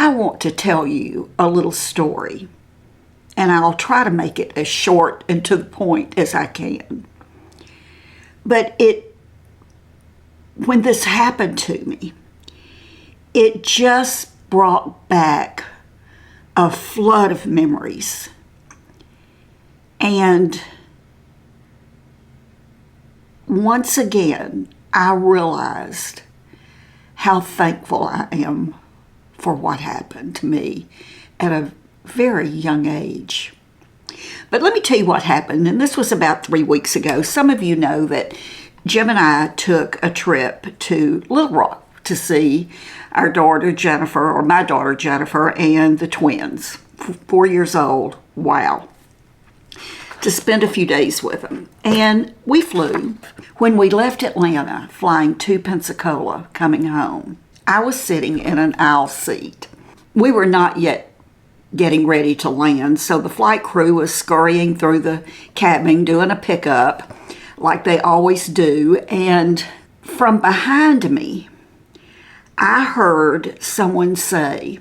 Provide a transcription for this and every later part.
I want to tell you a little story, and I'll try to make it as short and to the point as I can. But when this happened to me, it just brought back a flood of memories. And once again, I realized how thankful I am for what happened to me at a very young age. But let me tell you what happened, and this was about 3 weeks ago. Some of you know that Jim and I took a trip to Little Rock to see our daughter Jennifer, or my daughter Jennifer, and the twins, 4 years old. Wow. To spend a few days with them. And we flew. When we left Atlanta, flying to Pensacola, coming home, I was sitting in an aisle seat. We were not yet getting ready to land, so the flight crew was scurrying through the cabin, doing a pickup, like they always do. And from behind me, I heard someone say,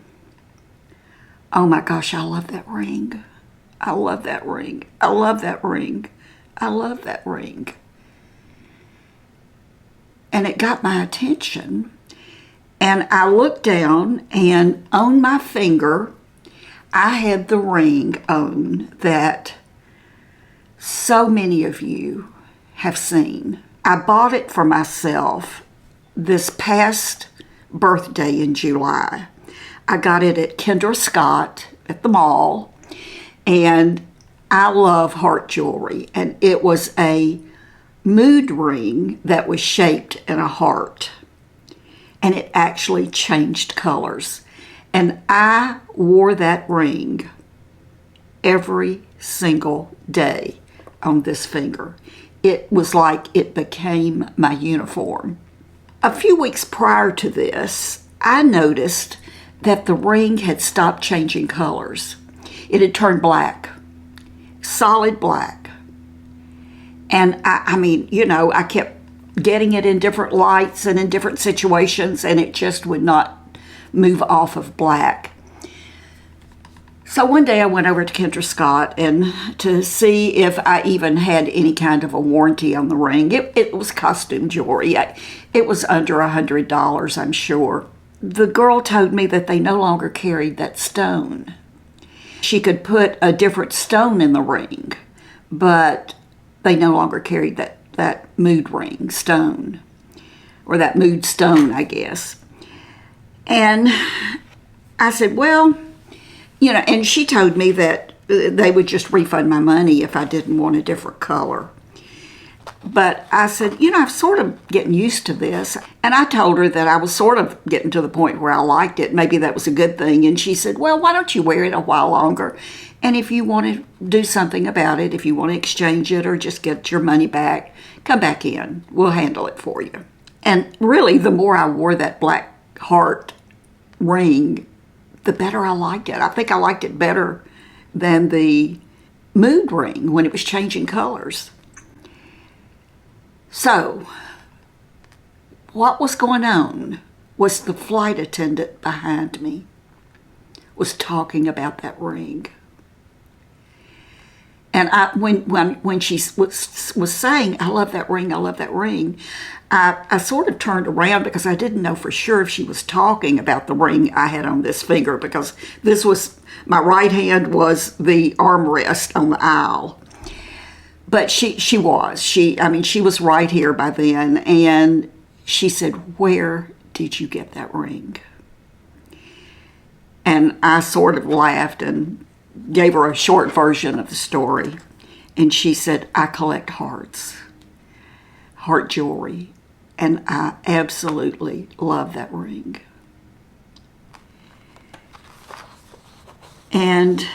"Oh my gosh, I love that ring. I love that ring. I love that ring. I love that ring." And it got my attention. And I looked down, and on my finger, I had the ring on that so many of you have seen. I bought it for myself this past birthday in July. I got it at Kendra Scott at the mall, and I love heart jewelry, and it was a mood ring that was shaped in a heart, and it actually changed colors. And I wore that ring every single day on this finger. It was like it became my uniform. A few weeks prior to this, I noticed that the ring had stopped changing colors. It had turned black, solid black. And I mean, you know, I kept getting it in different lights and in different situations, and it just would not move off of black. So one day I went over to Kendra Scott and to see if I even had any kind of a warranty on the ring. It was costume jewelry. It was under $100, I'm sure. The girl told me that they no longer carried that stone. She could put a different stone in the ring, but they no longer carried that mood ring stone, or that mood stone, I guess. And I said, well, you know, and she told me that they would just refund my money if I didn't want a different color. But I said, you know, I'm sort of getting used to this. And I told her that I was sort of getting to the point where I liked it. Maybe that was a good thing. And she said, well, why don't you wear it a while longer? And if you want to do something about it, if you want to exchange it or just get your money back, come back in. We'll handle it for you. And really, the more I wore that black heart ring, the better I liked it. I think I liked it better than the mood ring when it was changing colors. So, what was going on was the flight attendant behind me was talking about that ring. And when she was saying, "I love that ring, I love that ring," I sort of turned around because I didn't know for sure if she was talking about the ring I had on this finger, because this was, my right hand was the armrest on the aisle. But she was right here by then, and she said, "Where did you get that ring?" And I sort of laughed and gave her a short version of the story. And she said, "I collect hearts, heart jewelry, and I absolutely love that ring." And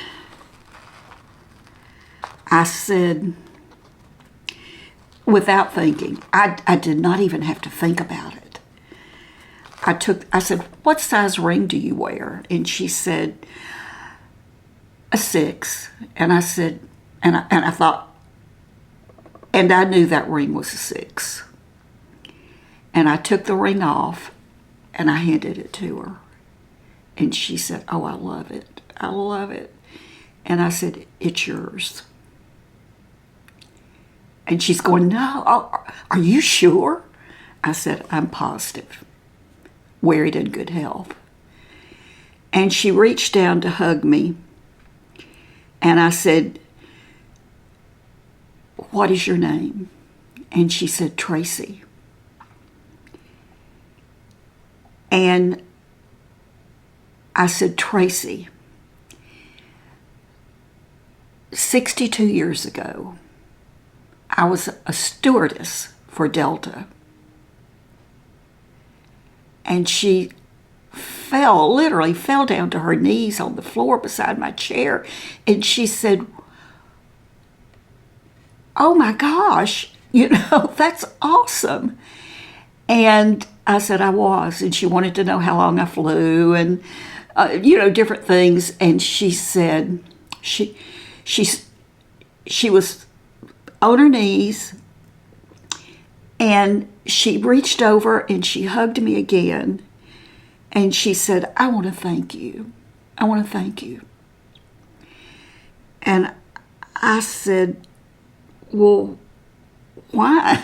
I said, without thinking, I did not even have to think about it. I said, "What size ring do you wear?" And she said, "A 6. And I said, and I thought, and I knew that ring was a 6. And I took the ring off and I handed it to her. And she said, "Oh, I love it. I love it." And I said, "It's yours." And she's going, "No, are you sure?" I said, "I'm positive. Wear it in good health." And she reached down to hug me. And I said, "What is your name?" And she said, "Tracy." And I said, "Tracy, 62 years ago, I was a stewardess for Delta." And she literally fell down to her knees on the floor beside my chair. And she said, "Oh my gosh, that's awesome." And I said I was. And she wanted to know how long I flew and, different things. And she said she was on her knees, and she reached over and she hugged me again. And she said, "I want to thank you. I want to thank you." And I said, "Well, why?"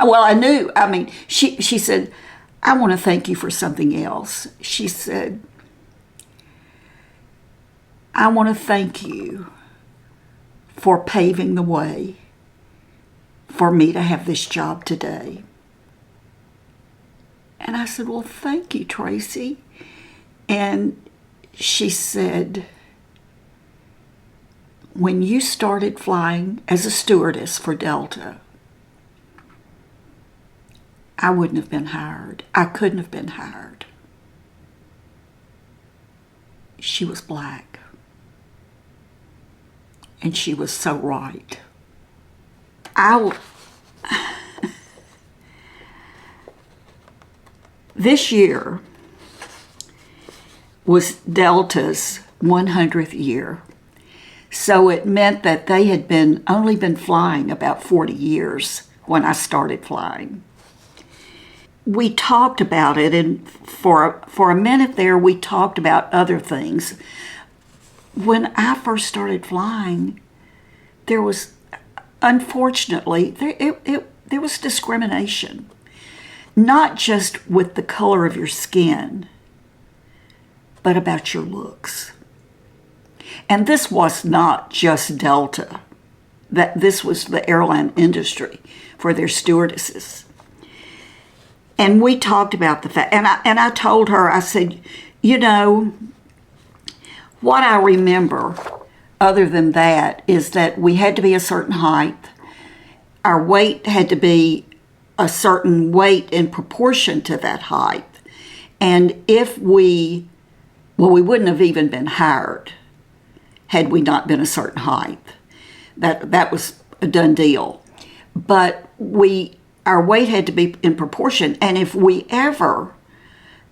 Well, I knew. She said, "I want to thank you for something else." She said, "I want to thank you for paving the way for me to have this job today." And I said, "Well, thank you, Tracy." And she said, "When you started flying as a stewardess for Delta, I wouldn't have been hired. I couldn't have been hired." She was black. And she was so right. This year was Delta's 100th year. So it meant that they had only been flying about 40 years when I started flying. We talked about it, and for a minute there, we talked about other things. When I first started flying, there was, unfortunately, there was discrimination. Not just with the color of your skin, but about your looks. And this was not just Delta. This was the airline industry for their stewardesses. And we talked about the fact, and I told her, I said, what I remember other than that is that we had to be a certain height. Our weight had to be a certain weight in proportion to that height. And if we wouldn't have even been hired had we not been a certain height. That was a done deal. But our weight had to be in proportion. And if we ever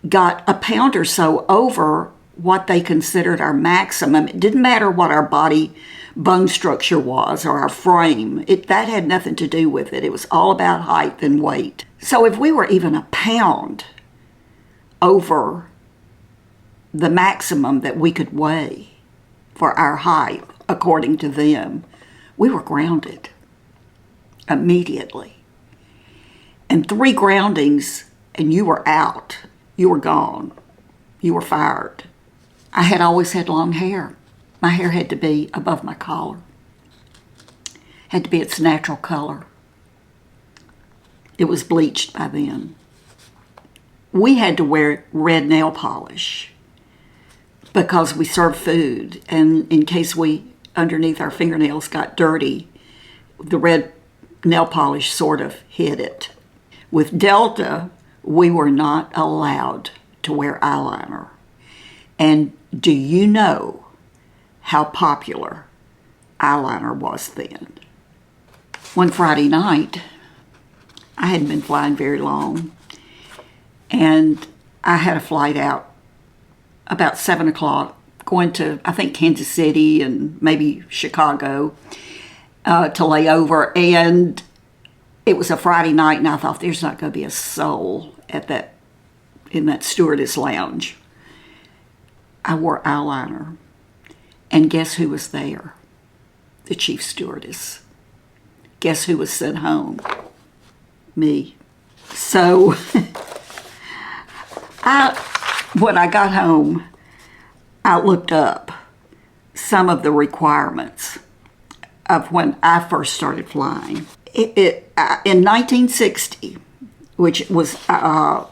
got a pound or so over what they considered our maximum, it didn't matter what our body bone structure was or our frame. That had nothing to do with it. It was all about height and weight. So if we were even a pound over the maximum that we could weigh for our height, according to them, we were grounded immediately. And 3 groundings and you were out. You were gone. You were fired. I had always had long hair. My hair had to be above my collar. Had to be its natural color. It was bleached by then. We had to wear red nail polish because we served food, and in case underneath our fingernails got dirty, the red nail polish sort of hid it. With Delta, we were not allowed to wear eyeliner. And do you know how popular eyeliner was then? One Friday night, I hadn't been flying very long, and I had a flight out about 7 o'clock, going to, I think, Kansas City and maybe Chicago to lay over. And it was a Friday night, and I thought, there's not going to be a soul in that stewardess lounge. I wore eyeliner. And guess who was there? The chief stewardess. Guess who was sent home? Me. So when I got home, I looked up some of the requirements of when I first started flying. In 1960, which was, I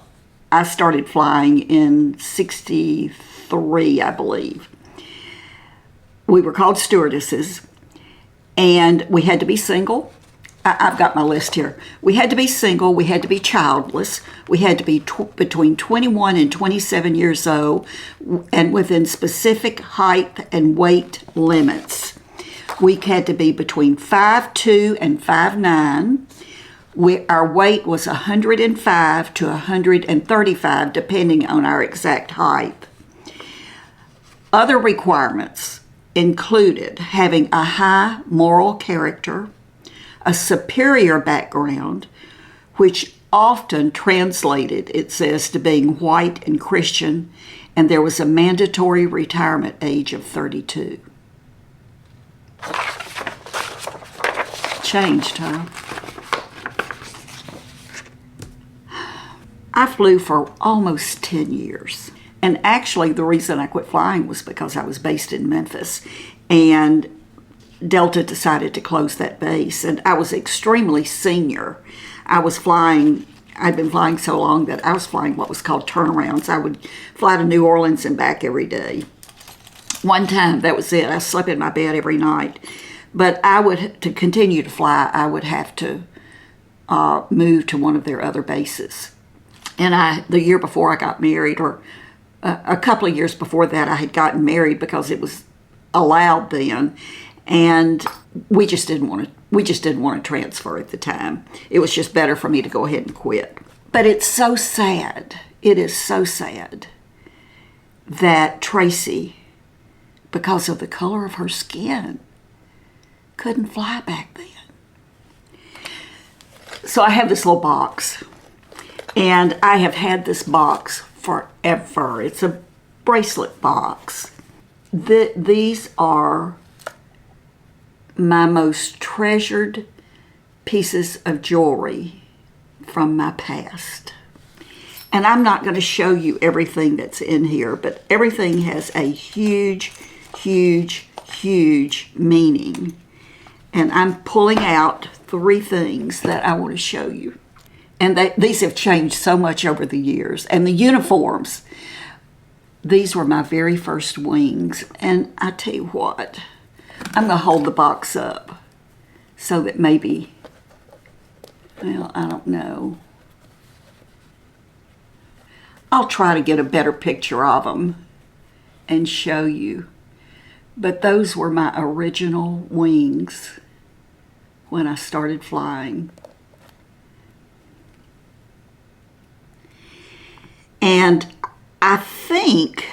started flying in 63, I believe. We were called stewardesses, and we had to be single. I've got my list here. We had to be single, we had to be childless, we had to be between 21 and 27 years old, and within specific height and weight limits. We had to be between 5'2" and 5'9". Our weight was 105 to 135, depending on our exact height. Other requirements included having a high moral character, a superior background, which often translated, it says, to being white and Christian, and there was a mandatory retirement age of 32. Changed, huh? I flew for almost 10 years. And actually, the reason I quit flying was because I was based in Memphis, and Delta decided to close that base, and I was extremely senior. I'd been flying so long that I was flying what was called turnarounds. I would fly to New Orleans and back every day. One time, that was it. I slept in my bed every night. But to continue to fly, I would have to move to one of their other bases. And the year before I got married, or a couple of years before that, I had gotten married because it was allowed then. And we just didn't want to transfer at the time. It was just better for me to go ahead and quit. But it's so sad. It is so sad that Tracy, because of the color of her skin, couldn't fly back then. So I have this little box, and I have had this box forever. It's a bracelet box. These are my most treasured pieces of jewelry from my past. And I'm not going to show you everything that's in here, but everything has a huge, huge, huge meaning. And I'm pulling out 3 things that I want to show you. And these have changed so much over the years. And the uniforms, these were my very first wings. And I tell you what, I'm going to hold the box up so that maybe, well, I don't know. I'll try to get a better picture of them and show you. But those were my original wings when I started flying. And I think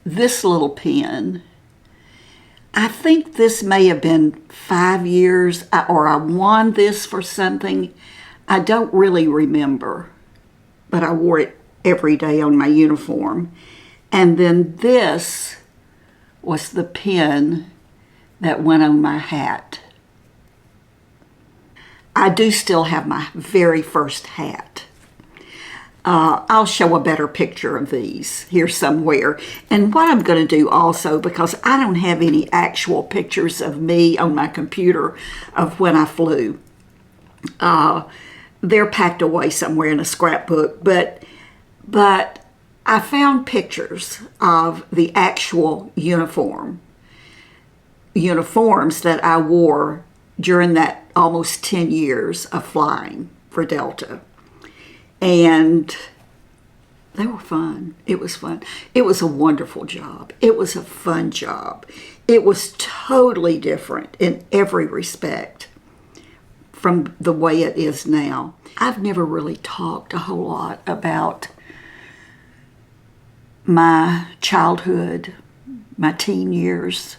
this little pin, I think this may have been 5 years, or I won this for something. I don't really remember, but I wore it every day on my uniform. And then this was the pin that went on my hat. I do still have my very first hat. I'll show a better picture of these here somewhere. And what I'm going to do also, because I don't have any actual pictures of me on my computer of when I flew. They're packed away somewhere in a scrapbook, but I found pictures of the actual uniforms that I wore during that almost 10 years of flying for Delta. And they were fun. It was fun. It was a wonderful job. It was a fun job. It was totally different in every respect from the way it is now. I've never really talked a whole lot about my childhood, my teen years.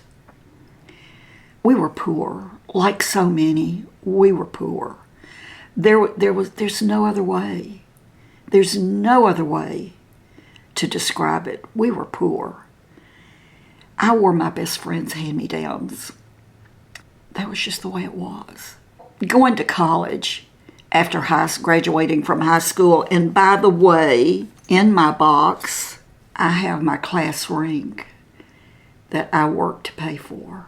We were poor, like so many. We were poor. There's no other way. There's no other way to describe it. We were poor. I wore my best friend's hand-me-downs. That was just the way it was. Going to college after graduating from high school, and by the way, in my box, I have my class ring that I worked to pay for.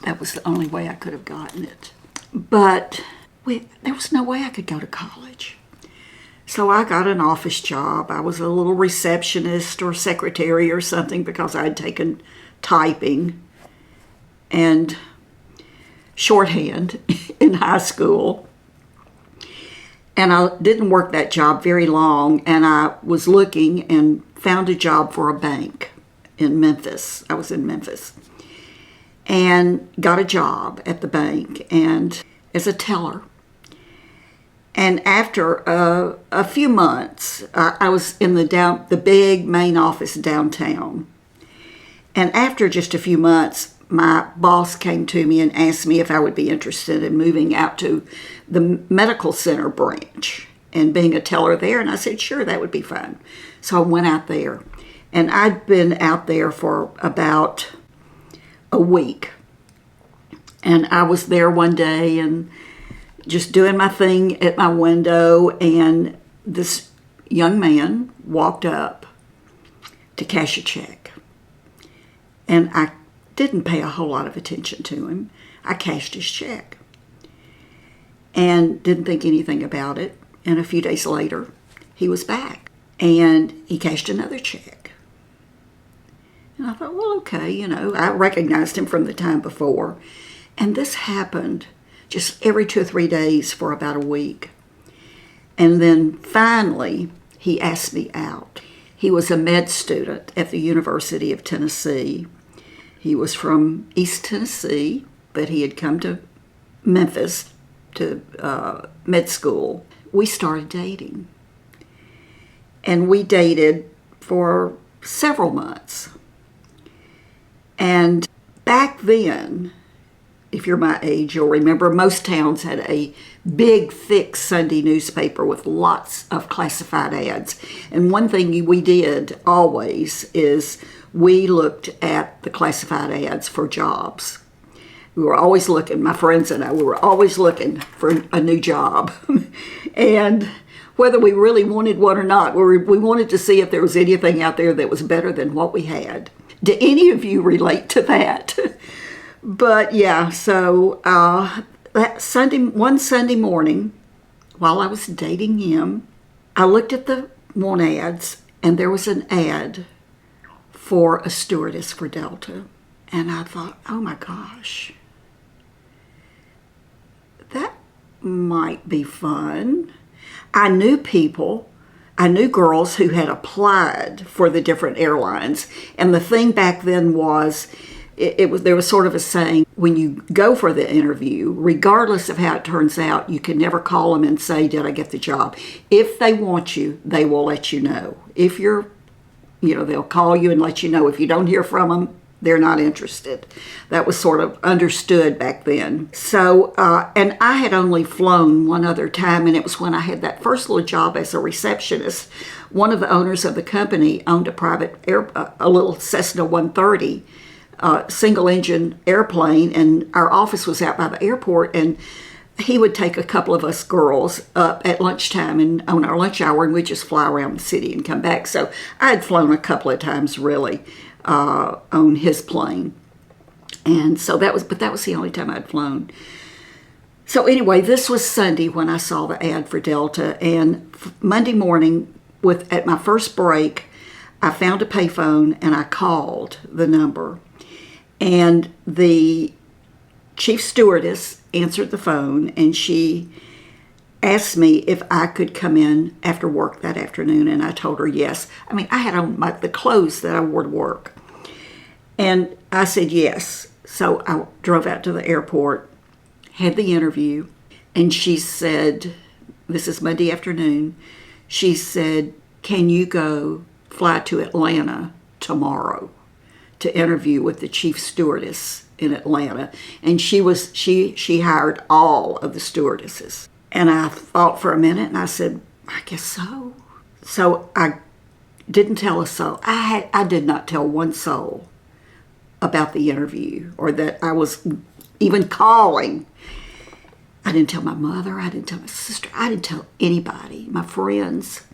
That was the only way I could have gotten it. But there was no way I could go to college. So I got an office job. I was a little receptionist or secretary or something because I had taken typing and shorthand in high school. And I didn't work that job very long, and I was looking and found a job for a bank in Memphis. I was in Memphis. And got a job at the bank and as a teller. And after a few months, I was in the big main office downtown. And after just a few months, my boss came to me and asked me if I would be interested in moving out to the medical center branch and being a teller there. And I said, sure, that would be fun. So I went out there. And I'd been out there for about a week. And I was there one day and just doing my thing at my window, and this young man walked up to cash a check. And I didn't pay a whole lot of attention to him. I cashed his check and didn't think anything about it. And a few days later, he was back and he cashed another check. And I thought, well, okay, I recognized him from the time before. And this happened just every 2 or 3 days for about a week. And then finally, he asked me out. He was a med student at the University of Tennessee. He was from East Tennessee, but he had come to Memphis to med school. We started dating. And we dated for several months. And back then, if you're my age, you'll remember most towns had a big, thick Sunday newspaper with lots of classified ads. And one thing we did always is we looked at the classified ads for jobs. We were always looking, my friends and I, we were always looking for a new job. And whether we really wanted one or not, we wanted to see if there was anything out there that was better than what we had. Do any of you relate to that? But yeah, so one Sunday morning, while I was dating him, I looked at the want ads, and there was an ad for a stewardess for Delta. And I thought, oh my gosh, that might be fun. I knew girls who had applied for the different airlines. And the thing back then was, there was sort of a saying, when you go for the interview, regardless of how it turns out, you can never call them and say, did I get the job? If they want you, they will let you know. If they'll call you and let you know. If you don't hear from them, they're not interested. That was sort of understood back then. So, and I had only flown one other time, and it was when I had that first little job as a receptionist. One of the owners of the company owned a little Cessna 130, single-engine airplane, and our office was out by the airport, and he would take a couple of us girls up at lunchtime and on our lunch hour, and we'd just fly around the city and come back. So I had flown a couple of times, really, on his plane. And so that was the only time I'd flown. So anyway, this was Sunday when I saw the ad for Delta, and Monday morning, at my first break, I found a payphone and I called the number. And the chief stewardess answered the phone, and she asked me if I could come in after work that afternoon, and I told her yes. I mean, I had on the clothes that I wore to work. And I said yes. So I drove out to the airport, had the interview, and she said, this is Monday afternoon, she said, can you go fly to Atlanta tomorrow to interview with the chief stewardess in Atlanta? And she hired all of the stewardesses. And I thought for a minute, and I said, I guess so. So I didn't tell a soul. I did not tell one soul about the interview or that I was even calling. I didn't tell my mother. I didn't tell my sister. I didn't tell anybody, my friends.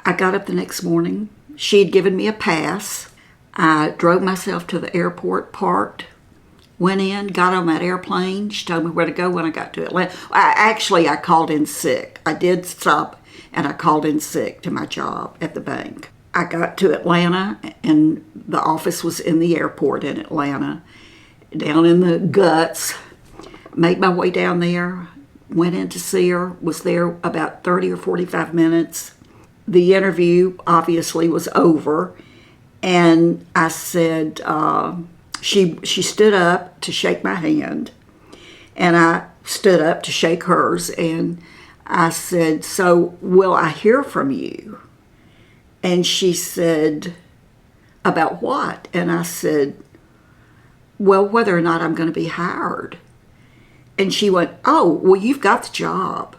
I got up the next morning. She had given me a pass. I drove myself to the airport, parked, went in, got on that airplane. She told me where to go when I got to Atlanta. I called in sick. I did stop and I called in sick to my job at the bank. I got to Atlanta and the office was in the airport in Atlanta, down in the guts. Made my way down there, went in to see her, was there about 30 or 45 minutes. The interview obviously was over, and I said, she stood up to shake my hand, and I stood up to shake hers, and I said, so will I hear from you? And she said, about what? And I said, well, whether or not I'm going to be hired. And she went, oh, well, you've got the job.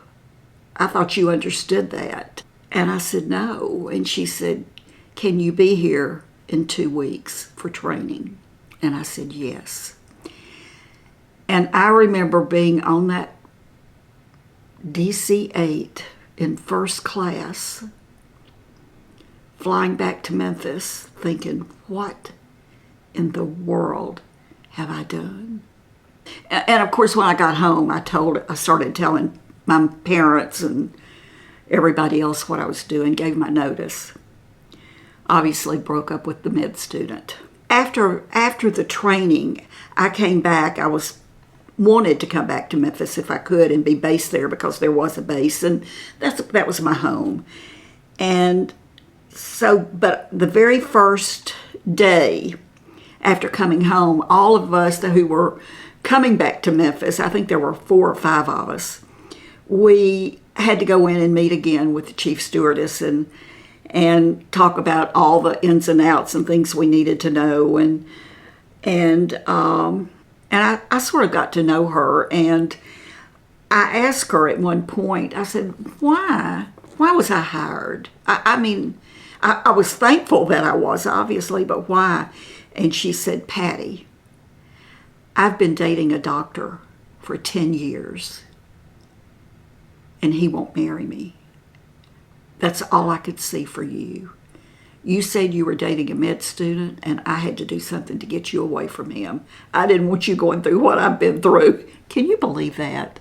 I thought you understood that. And I said, no. And she said, can you be here in 2 weeks for training? And I said, yes. And I remember being on that DC-8 in first class, flying back to Memphis, thinking, what in the world have I done? And of course, when I got home, I started telling my parents and everybody else what I was doing, gave my notice. Obviously broke up with the med student. After the training, I came back. I wanted to come back to Memphis if I could and be based there because there was a base, and that was my home. And so, but the very first day after coming home, all of us who were coming back to Memphis, I think there were 4 or 5 of us, we had to go in and meet again with the chief stewardess and talk about all the ins and outs and things we needed to know. And I sort of got to know her, and I asked her at one point, I said, why was I hired? I mean, I was thankful that I was, obviously, but why? And she said, Patti, I've been dating a doctor for 10 years, and he won't marry me. That's all I could see for you. You said you were dating a med student, and I had to do something to get you away from him. I didn't want you going through what I've been through. Can you believe that?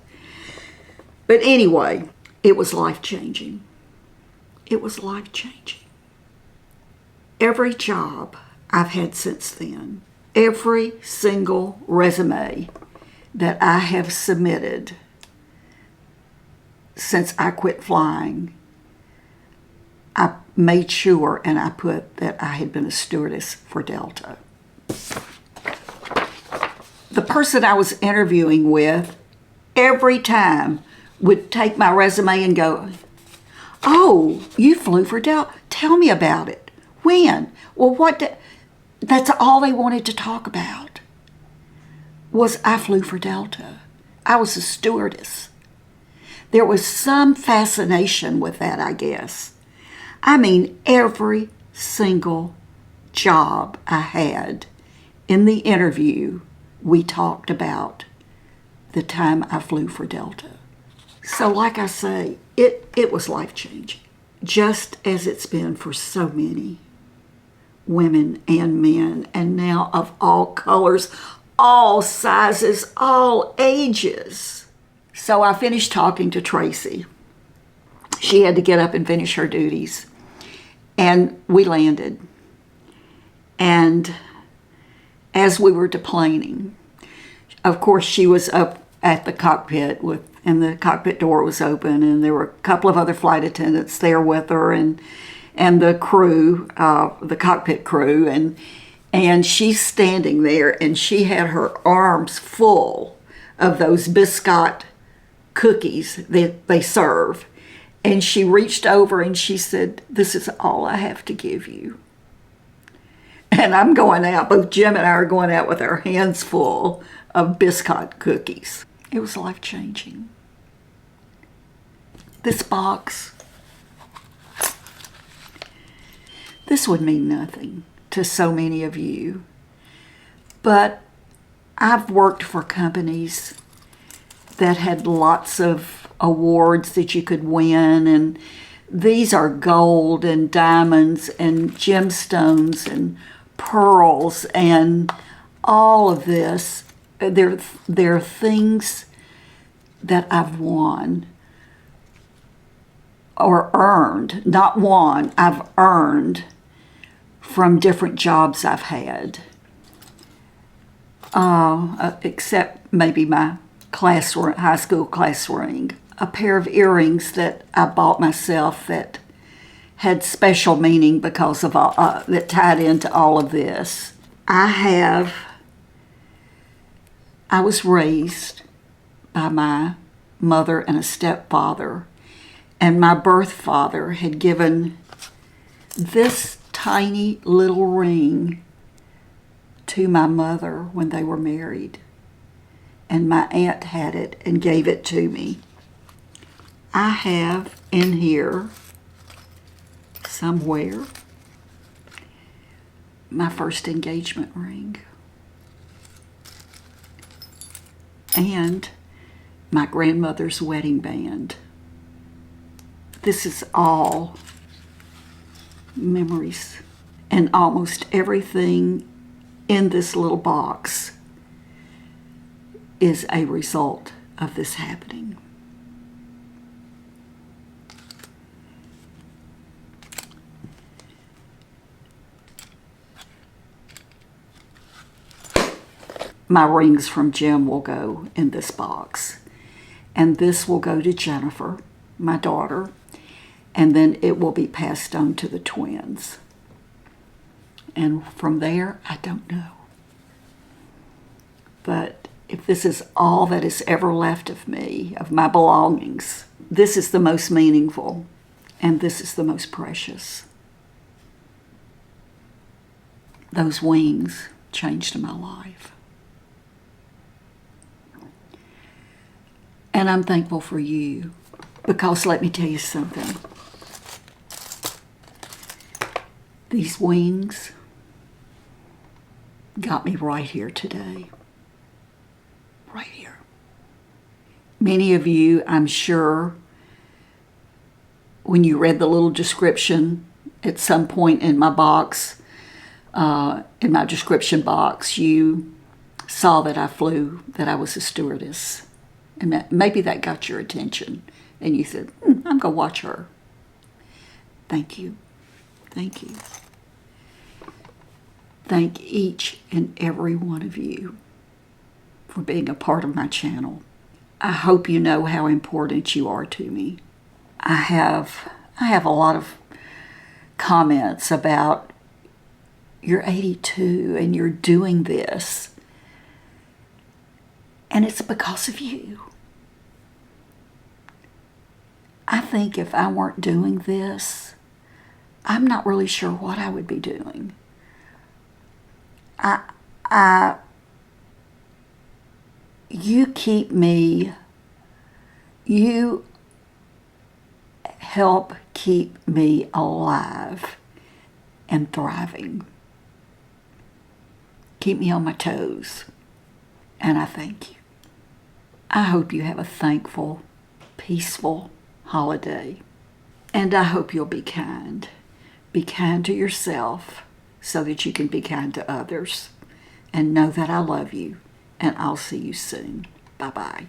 But anyway, it was life-changing. It was life-changing. Every job I've had since then, every single resume that I have submitted since I quit flying, I made sure and I put that I had been a stewardess for Delta. The person I was interviewing with every time would take my resume and go, oh, you flew for Delta. Tell me about it. When? Well, that's all they wanted to talk about was I flew for Delta. I was a stewardess. There was some fascination with that, I guess. I mean, every single job I had in the interview, we talked about the time I flew for Delta. So like I say, it was life-changing, just as it's been for so many women and men, and now of all colors, all sizes, all ages. So I finished talking to Tracy. She had to get up and finish her duties. And we landed. And as we were deplaning, of course, she was up at the cockpit and the cockpit door was open, and there were a couple of other flight attendants there with her, and the crew, the cockpit crew, and she's standing there, and she had her arms full of those biscuit cookies that they serve. And she reached over and she said, this is all I have to give you. And I'm going out, both Jim and I are going out with our hands full of biscuit cookies. It was life-changing. This box, this would mean nothing to so many of you But I've worked for companies that had lots of awards that you could win, and these are gold and diamonds and gemstones and pearls and all of this. They're things that I've won or earned, not won, I've earned from different jobs I've had. Except maybe my high school class ring. A pair of earrings that I bought myself that had special meaning because of all, that tied into all of this. I was raised by my mother and a stepfather, and my birth father had given this tiny little ring to my mother when they were married, and my aunt had it and gave it to me. I have in here somewhere my first engagement ring and my grandmother's wedding band. This is all memories, and almost everything in this little box is a result of this happening. My rings from Jim will go in this box, and this will go to Jennifer, my daughter, and then it will be passed on to the twins. And from there, I don't know. But if this is all that is ever left of me, of my belongings, this is the most meaningful, and this is the most precious. Those wings changed my life. And I'm thankful for you, because let me tell you something. These wings got me right here today. Right here. Many of you, I'm sure, when you read the little description at some point in my box, in my description box, you saw that I flew, that I was a stewardess. And maybe that got your attention. And you said, I'm going to watch her. Thank you. Thank you. Thank each and every one of you for being a part of my channel. I hope you know how important you are to me. I have a lot of comments about you're 82 and you're doing this. And it's because of you. I think if I weren't doing this, I'm not really sure what I would be doing. You keep me, you help keep me alive and thriving. Keep me on my toes, and I thank you. I hope you have a thankful, peaceful holiday, and I hope you'll be kind. Be kind to yourself so that you can be kind to others, and know that I love you, and I'll see you soon. Bye-bye.